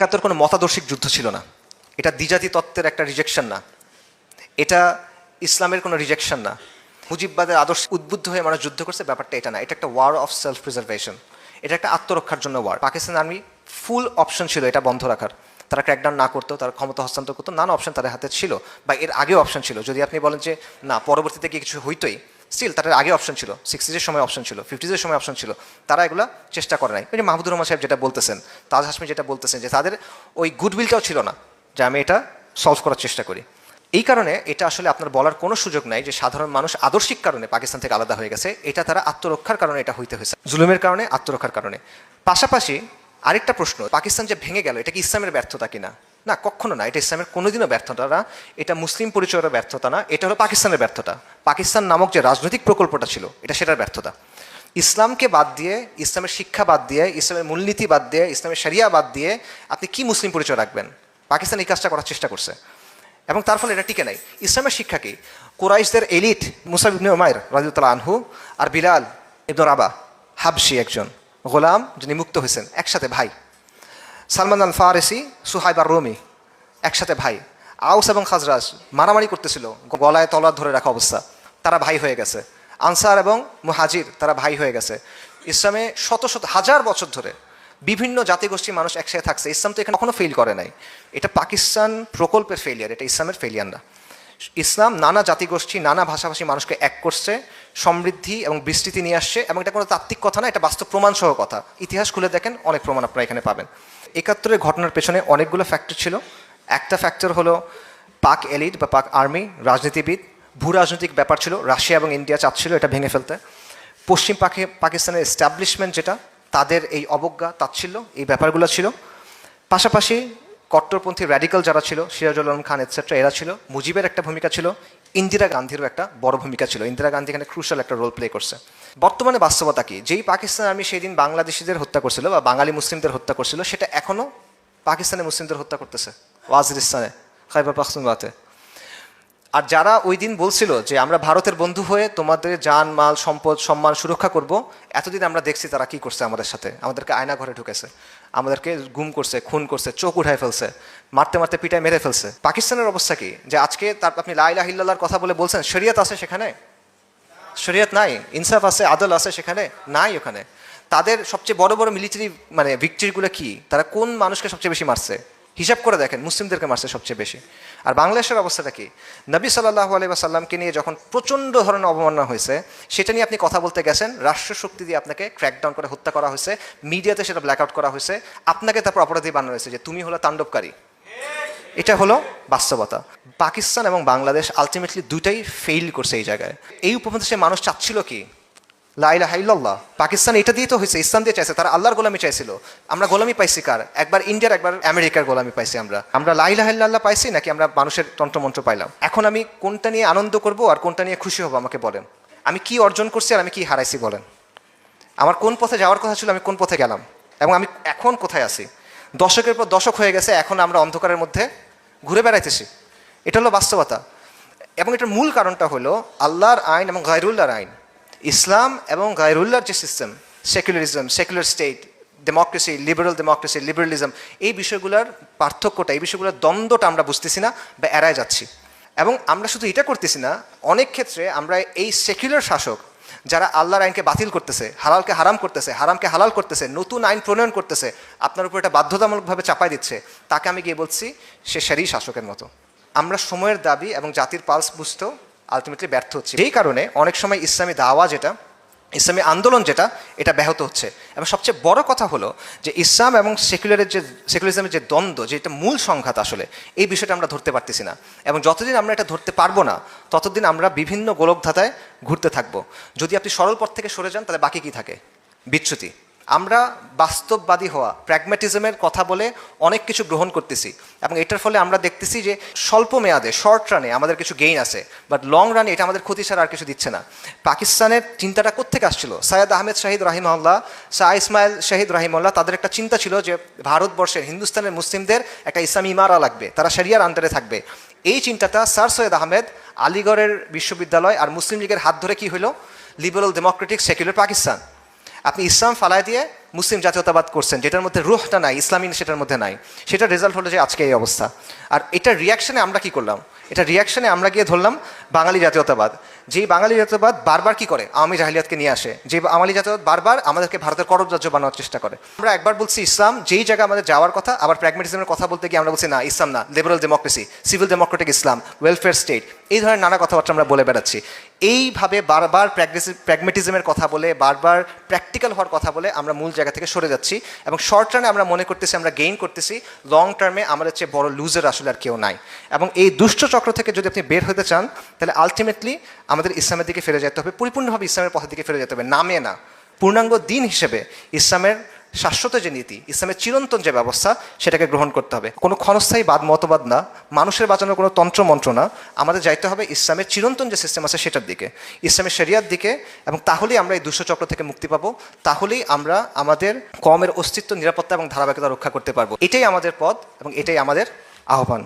একাত্তর কোনো মতাদর্শিক যুদ্ধ ছিল না, এটা দ্বিজাতি তত্ত্বের একটা রিজেকশন না, এটা ইসলামের কোনো রিজেকশন না, মুজিববাদের আদর্শ উদ্বুদ্ধ হয়ে মানুষ যুদ্ধ করছে, ব্যাপারটা এটা না। এটা একটা ওয়ার অফ সেলফ প্রিজার্ভেশন, এটা একটা আত্মরক্ষার জন্য war. Pakistan army full option ছিল এটা বন্ধ রাখার, তারা ক্র্যাকডাউন না করতো, তারা ক্ষমতা হস্তান্তর করতো, নানা অপশন তাদের হাতে ছিল, বা এর আগেও অপশন ছিল। যদি আপনি বলেন যে না পরবর্তীতে গিয়ে কিছু হইতোই, স্টিল তাদের আগে অপশন ছিল, 60s সময় অপশন ছিল, 50s সময় অপশন ছিল, তারা এগুলো চেষ্টা করে নাই। ওই যে মাহমুদুর রহমান সাহেব যেটা বলতেছেন, তাজ হাসমি যেটা বলতেছেন, যে তাদের ওই গুডউইলটাও ছিল না যে আমি এটা সলভ করার চেষ্টা করি। এই কারণে এটা আসলে আপনার বলার কোনো সুযোগ নাই যে সাধারণ মানুষ আদর্শিক কারণে পাকিস্তান থেকে আলাদা হয়ে গেছে। এটা তারা আত্মরক্ষার কারণে এটা হইতে হয়েছে, জুলুমের কারণে, আত্মরক্ষার কারণে। পাশাপাশি আরেকটা প্রশ্ন, পাকিস্তান যে ভেঙে গেল এটা কি ইসলামের ব্যর্থতা কিনা? না, কখনো না। এটা ইসলামের কোনোদিনও ব্যর্থতা না, এটা মুসলিম পরিচয়ের ব্যর্থতা না, এটা হলো পাকিস্তানের ব্যর্থতা। পাকিস্তান নামক যে রাজনৈতিক প্রকল্পটা ছিল এটা সেটার ব্যর্থতা। ইসলামকে বাদ দিয়ে, ইসলামের শিক্ষা বাদ দিয়ে, ইসলামের মূলনীতি বাদ দিয়ে, ইসলামের শরিয়া বাদ দিয়ে আপনি কি মুসলিম পরিচয় রাখবেন? পাকিস্তান এই কাজটা করার চেষ্টা করছে এবং তার ফলে এটা টিকে নাই। ইসলামের শিক্ষা কি? কুরাইশদের এলিট মুসাব ইবনে উমাইর রাদিয়াল্লাহু আনহু আর বিলাল ইবনে রাবা, হাবশি একজন গোলাম যিনি মুক্ত হয়েছেন, একসাথে ভাই। সালমান আল ফারেসি, সুহাইব আর রুমি একসাথে ভাই। আউস এবং খাজরাজ মারামারি করতেছিল, গলায় তলোয়ার ধরে রাখা অবস্থা, তারা ভাই হয়ে গেছে। আনসার এবং মুহাজির তারা ভাই হয়ে গেছে। ইসলামে শত শত হাজার বছর ধরে বিভিন্ন জাতিগোষ্ঠীর মানুষ একসাথে থাকছে। ইসলাম তো এখানে কখনো ফেল করে নাই। এটা পাকিস্তান প্রকল্পের ফেলিয়ার, এটা ইসলামের ফেলিয়ার না। ইসলাম নানা জাতিগোষ্ঠী, নানা ভাষাভাষী মানুষকে এক করছে, সমৃদ্ধি এবং বিস্তৃতি নিয়ে আসছে, এবং এটা কোনো তাত্ত্বিক কথা না, এটা বাস্তব প্রমাণসহ কথা। ইতিহাস খুলে দেখেন, অনেক প্রমাণ আপনারা এখানে পাবেন। একাত্তরের ঘটনার পেছনে অনেকগুলো ফ্যাক্টর ছিল। একটা ফ্যাক্টর হলো পাক এলিট বা পাক আর্মি, রাজনীতিবিদ, ভূ রাজনৈতিক ব্যাপার ছিল। রাশিয়া এবং ইন্ডিয়া চাচ্ছিল এটা ভেঙে ফেলতে। পশ্চিম পাকিস্তানের এস্টাবলিশমেন্ট যেটা, তাদের এই অবজ্ঞা, তাচ্ছিল্য, এই ব্যাপারগুলো ছিল। পাশাপাশি কট্টরপন্থী র্যাডিক্যাল যারা ছিল, সিরাজুল আলম খান এটসেট্রা, এরা ছিল। মুজিবের একটা ভূমিকা ছিল, ইন্দিরা গান্ধীরও একটা বড় ভূমিকা ছিল। ইন্দিরা গান্ধী এখানে ক্রুশাল একটা রোল প্লে করছে। বর্তমানে বাস্তবতা কি? যেই পাকিস্তান আর্মি সেই দিন বাংলাদেশিদের হত্যা করছিল বা বাঙালি মুসলিমদের হত্যা করছিল, সেটা এখনও পাকিস্তানের মুসলিমদের হত্যা করতেছে ওয়াজিরিস্তানে, খাইবার পাখতুনখোয়াতে। আর যারা ওই দিন বলছিল যে আমরা ভারতের বন্ধু হয়ে তোমাদের জান মাল সম্পদ সম্মান সুরক্ষা করব, এতদিন আমরা দেখছি তারা কি করছে আমাদের সাথে। আমাদেরকে আয়না ঘরে ঢুকেছে, আমাদেরকে গুম করছে, খুন করছে, চোখ উঠায় ফেলছে, মারতে মারতে পিটায় মেরে ফেলছে। পাকিস্তানের অবস্থা কি? যে আজকে তার আপনি লা ইলাহা ইল্লাল্লাহর কথা বলে বলছেন শরিয়ত আছে, সেখানে শরিয়ত নাই, ইনসাফ আছে, আদল আছে, সেখানে নাই। ওখানে তাদের সবচেয়ে বড় বড় মিলিটারি ভিক্টরিগুলো কি? তারা কোন মানুষকে সবচেয়ে বেশি মারছে? হিসাব করে দেখেন, মুসলিমদেরকে মারছে সবচেয়ে বেশি। আর বাংলাদেশের অবস্থাটা কি? নবী সাল্লাল্লাহু আলাইহি ওয়াসাল্লামকে নিয়ে যখন প্রচণ্ড ধরনের অবমাননা হয়েছে, সেটা নিয়ে আপনি কথা বলতে গেছেন, রাষ্ট্রশক্তি দিয়ে আপনাকে ক্র্যাকডাউন করে হত্যা করা হয়েছে, মিডিয়াতে সেটা ব্ল্যাক আউট করা হয়েছে, আপনাকে তারপর অপরাধী বানানো হয়েছে যে তুমি হলো তাণ্ডবকারী। এটা হলো বাস্তবতা। পাকিস্তান এবং বাংলাদেশ আলটিমেটলি দুইটাই ফেইল করছে এই জায়গায়। এই উপমহাদেশে মানুষ চাচ্ছিল কি? লা ইলাহা ইল্লাল্লাহ। পাকিস্তান এটা দিয়ে তো হয়েছে, ইসলাম দিয়ে চাইছে। তারা আল্লাহর গোলামি চাইছিল। আমরা গোলামি পাইছি কার? একবার ইন্ডিয়ার, একবার আমেরিকার গোলামি পাইছি। আমরা লা ইলাহা ইল্লাল্লাহ পাইছি, নাকি আমরা মানুষের তন্ত্রমন্ত্র পাইলাম? এখন আমি কোনটা নিয়ে আনন্দ করব আর কোনটা নিয়ে খুশি হব আমাকে বলেন। আমি কি অর্জন করছি আর আমি কি হারাইছি বলেন। আমার কোন পথে যাওয়ার কথা ছিল, আমি কোন পথে গেলাম, এবং আমি এখন কোথায় আছি? দশকের পর দশক হয়ে গেছে, এখন আমরা অন্ধকারের মধ্যে ঘুরে বেড়াইতেছি। এটা হলো বাস্তবতা। এবং এটার মূল কারণটা হলো আল্লাহর আইন এবং গায়রুল্লাহর আইন। ইসলাম এবং গায়রুল্লাহর যে system, secularism, secular state, democracy, liberalism, এই বিষয়গুলোর পার্থক্যটা, এই বিষয়গুলোর দ্বন্দ্বটা আমরা বুঝতেছি না বা এড়ায় যাচ্ছি। এবং আমরা শুধু এটা করতেছি না, অনেক ক্ষেত্রে আমরা এই সেকুলার শাসক যারা আল্লাহর আইনকে বাতিল করতেছে, হালালকে হারাম করতেছে, হারামকে হালাল করতেছে, নতুন আইন প্রণয়ন করতেছে, আপনার উপর এটা বাধ্যতামূলকভাবে চাপাই দিচ্ছে, তাকে আমি গিয়ে বলছি সে শরী শাসকের মতো। আমরা সময়ের দাবি এবং জাতির পালস বুঝতেও আলটিমেটলি ব্যর্থ হচ্ছে। এই কারণে অনেক সময় ইসলামী দাওয়া যেটা, ইসলামী আন্দোলন যেটা, এটা ব্যাহত হচ্ছে। এবং সবচেয়ে বড় কথা হলো যে ইসলাম এবং সেকুলারিজমের যে দ্বন্দ্ব, যেটা মূল সংঘাত, আসলে এই বিষয়টা আমরা ধরতে পারতেছি না। এবং যতদিন আমরা এটা ধরতে পারবো না, ততদিন আমরা বিভিন্ন গোলকধাঁধায় ঘুরতে থাকবো। যদি আপনি সরল পথ থেকে সরে যান, তাহলে বাকি কি থাকে? বিচ্যুতি। আমরা বাস্তববাদী হওয়া, প্র্যাগম্যাটিজমের কথা বলে অনেক কিছু গ্রহণ করতেছি, এবং এটার ফলে আমরা দেখতেছি যে স্বল্প মেয়াদে, শর্ট রানে আমাদের কিছু গেইন আছে, বাট লং রানে এটা আমাদের ক্ষতি ছাড়া আর কিছু দিচ্ছে না। পাকিস্তানের চিন্তাটা কোত্থেকে আসছিল? সৈয়দ আহমেদ শাহিদ রাহিমাহুল্লাহ, শাহ ইসমাইল শাহিদ রাহিমাহুল্লাহ, তাদের একটা চিন্তা ছিল যে ভারতবর্ষের, হিন্দুস্তানের মুসলিমদের একটা ইসলামী ইমারা লাগবে, তারা শরিয়ার আন্ডারে থাকবে। এই চিন্তাটা স্যার সৈয়দ আহমেদ আলিগড়ের বিশ্ববিদ্যালয় আর মুসলিম লীগের হাত ধরে কি হলো? Liberal Democratic secular Pakistan. আপনি ইসলাম ফালায় দিয়ে মুসলিম জাতীয়তাবাদ করছেন, যেটার মধ্যে রুহটা নাই, ইসলামী সেটার মধ্যে নাই, সেটার রেজাল্ট হলো যে আজকে এই অবস্থা। আর এটার রিয়াকশনে আমরা কি করলাম? এটা রিয়াকশনে আমরা গিয়ে ধরলাম বাঙালি জাতীয়তাবাদ। যেই বাঙালি জাতীয়তাবাদ বারবার কি করে? আওয়ামী জাহিলিয়াতকে নিয়ে আসে। যে বাঙালি জাতীয়তাবাদ বারবার আমাদেরকে ভারতের করব রাজ্য বানানোর চেষ্টা করে। আমরা একবার বলছি ইসলাম, যেই জায়গায় আমাদের যাওয়ার কথা, আবার প্র্যাগমেটিজমের কথা বলতে গিয়ে আমরা বলছি না, ইসলাম না, লিবারাল ডেমোক্রেসি, সিভিল ডেমোক্রেটিক ইসলাম, ওয়েলফেয়ার স্টেট, এই ধরনের নানা কথাবার্তা আমরা বলে বেড়াচ্ছি। এইভাবে বারবার প্র্যাগমেটিজমের কথা বলে, বারবার প্র্যাকটিক্যাল হওয়ার কথা বলে আমরা মূল জায়গা থেকে সরে যাচ্ছি, এবং শর্ট রানে আমরা মনে করতেছি আমরা গেইন করতেছি, লং টার্মে আমাদের চেয়ে বড় লুজার আসলে আর কেউ নাই। এবং এই দুষ্ট চক্র থেকে যদি আপনি বের হতে চান, তাহলে আলটিমেটলি আমাদের ইসলামের দিকে ফিরে যেতে হবে, পরিপূর্ণভাবে ইসলামের পথের দিকে ফিরে যেতে হবে, নামে না, পূর্ণাঙ্গ দিন হিসেবে ইসলামের শাশ্বত যে নীতি, ইসলামের চিরন্তন যে ব্যবস্থা, সেটাকে গ্রহণ করতে হবে। কোনো ক্ষণস্থায়ী মতবাদ না, মানুষের বাঁচানোর কোনো তন্ত্রমন্ত্র না, আমাদের যাইতে হবে ইসলামের চিরন্তন যে সিস্টেম আছে সেটার দিকে, ইসলামের শরিয়ার দিকে। এবং তাহলেই আমরা এই দুষ্ট চক্র থেকে মুক্তি পাবো, তাহলেই আমরা আমাদের কওমের অস্তিত্ব, নিরাপত্তা এবং ধারাবাহিকতা রক্ষা করতে পারবো। এটাই আমাদের পথ এবং এটাই আমাদের আহ্বান।